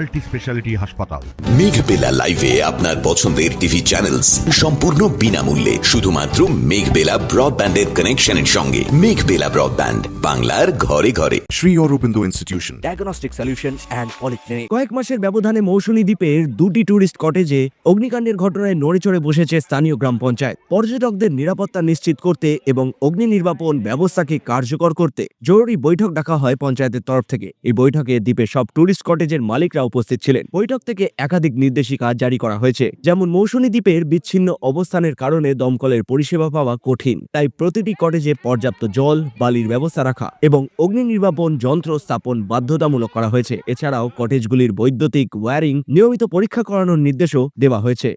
Multi specialty হাসপাতাল। মেঘবেলা লাইভে আপনার পছন্দের টিভি চ্যানেলস সম্পূর্ণ বিনামূল্যে শুধুমাত্র মেঘবেলা ব্রডব্যান্ডের কানেকশনের সঙ্গে। মেঘবেলা ব্রডব্যান্ড, বাংলার ঘরে ঘরে। Sri Aurobindo Institution, diagnostic solution and polyclinic. কয়েক মাসের ব্যবধানে মৌসুমী দ্বীপের দুটি ট্যুরিস্ট কটেজে অগ্নিকাণ্ডের ঘটনায় নড়েচড়ে বসেছে স্থানীয় গ্রাম পঞ্চায়েত। পর্যটকদের নিরাপত্তা নিশ্চিত করতে এবং অগ্নি নির্বাপন ব্যবস্থাকে কার্যকর করতে জরুরি বৈঠক ডাকা হয় পঞ্চায়েতের তরফ থেকে। এই বৈঠকে দ্বীপের সব ট্যুরিস্ট কটেজের মালিকরা উপস্থিত ছিলেন। বৈঠক থেকে একাধিক নির্দেশিকা জারি করা হয়েছে, যেমন মৌসুমী দ্বীপের বিচ্ছিন্ন অবস্থানের কারণে দমকলের পরিষেবা পাওয়া কঠিন, তাই প্রতিটি কটেজে পর্যাপ্ত জল, বালির ব্যবস্থা রাখা এবং অগ্নি নির্বাপন যন্ত্র স্থাপন বাধ্যতামূলক করা হয়েছে। এছাড়াও কটেজগুলির বৈদ্যুতিক ওয়্যারিং নিয়মিত পরীক্ষা করানোর নির্দেশও দেওয়া হয়েছে।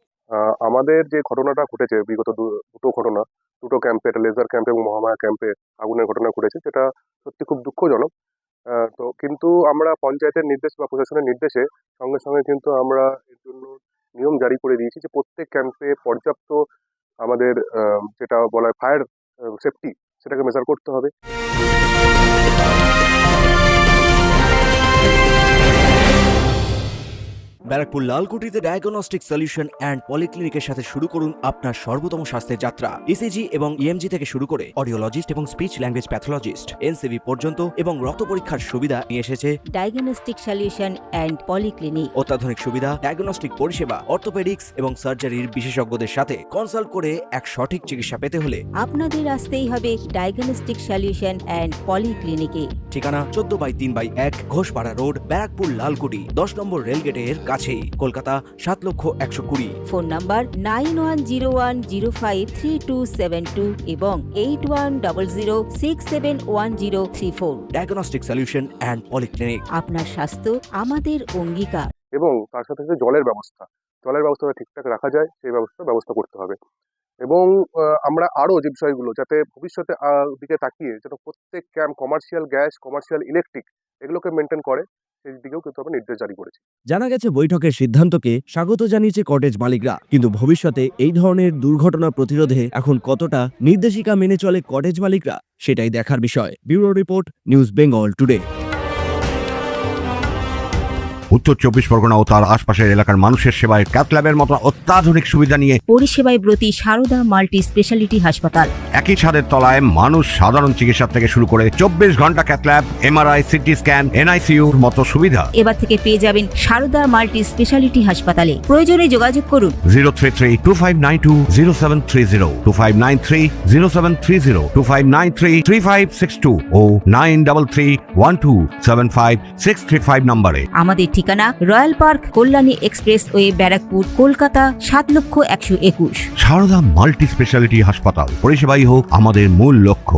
আমাদের যে ঘটনাটা ঘটেছে, বিগত দুটো ঘটনা, দুটো ক্যাম্পে, একটা লেজার ক্যাম্পে এবং মহামায়া ক্যাম্পে আগুনের ঘটনা ঘটেছে, যেটা সত্যি খুব দুঃখজনক। তো কিন্তু আমরা পঞ্চায়েতের নির্দেশ বা প্রশাসনের নির্দেশে সঙ্গে সঙ্গে কিন্তু আমরা এর জন্য নিয়ম জারি করে দিয়েছি যে প্রত্যেক ক্যাম্পে পর্যাপ্ত আমাদের যেটা বলা হয় ফায়ার সেফটি, সেটাকে মেজার করতে হবে। ব্যারাকপুর লালকুটিতে ডায়াগনস্টিক সলিউশন অ্যান্ড পলিক্লিনিকের সাথে শুরু করুন আপনার সর্বোত্তম স্বাস্থ্যের যাত্রা। ইসিজি এবং ইএমজি থেকে শুরু করে অডিওলজিস্ট এবং স্পিচ ল্যাঙ্গুয়েজ প্যাথোলজিস্ট, এনসিবি পর্যন্ত এবং রক্ত পরীক্ষার সুবিধা নিয়ে এসেছে ডায়াগনস্টিক সলিউশন অ্যান্ড পলিক্লিনিক। অত্যাধুনিক সুবিধা, ডায়াগনস্টিক পরিষেবা, অর্থোপেডিক্স এবং সার্জারির বিশেষজ্ঞদের সাথে কনসাল্ট করে এক সঠিক চিকিৎসা পেতে হলে আপনাদের আসতেই হবে ডায়াগনস্টিক সলিউশন অ্যান্ড পলিক্লিনিকে। ঠিকানা 14/3/1 ঘোষপাড়া রোড, ব্যারাকপুর লালকুটি, 10 নম্বর রেলগেটের কাছেই, কলকাতা 7,120,000। ফোন নাম্বার 9101053272 এবং 8100671034। Diagnostic solution and polyclinic. আপনার স্বাস্থ্য আমাদের অঙ্গীকার। এবং তার সাথে সাথে জলের ব্যবস্থা ঠিকঠাক রাখা যায়, সেই ব্যবস্থা করতে হবে। এবং আমরা আরও যে বিষয়গুলো, যাতে ভবিষ্যতে দিকে তাকিয়ে যেন প্রত্যেক camp commercial gas, commercial electric এগুলোকে মেনটেন করে, সেই দিকেও কিন্তু আমরা নির্দেশ জারি করেছি। জানা গেছে বৈঠকের সিদ্ধান্তকে স্বাগত জানিয়েছে কটেজ মালিকরা, কিন্তু ভবিষ্যতে এই ধরনের দুর্ঘটনা প্রতিরোধে এখন কতটা নির্দেশিকা মেনে চলে কটেজ মালিকরা, সেটাই দেখার বিষয়। Bureau report, news Bengal today. উত্তর 24 পরগনা ও তার আশপাশের এলাকার মানুষের সেবায় ক্যাথ ল্যাবের মতো অত্যাধুনিক সুবিধা নিয়ে পরিষেবায় ব্রতী সারদা মাল্টি স্পেশালিটি হাসপাতাল। একই ছাদের তলায় মানুষ সাধারণ চিকিৎসা থেকে শুরু করে 24 ঘন্টা cath lab, MRI, CT scan, এনআইসিইউর মতো সুবিধা এবার থেকে পেয়ে যাবেন সারদা মাল্টি স্পেশালিটি হাসপাতালে। প্রয়োজনে যোগাযোগ করুন 033-2592-0730, 2593-0730, 2593-3562 ও 9331275635 নম্বরে। আমাদের ঠিকানা Royal Park, Kalyani expressway, Barrackpore, Kolkata 7,121,000। Sarada multi specialty হাসপাতাল, পরিষেবাই হোক আমাদের মূল লক্ষ্য।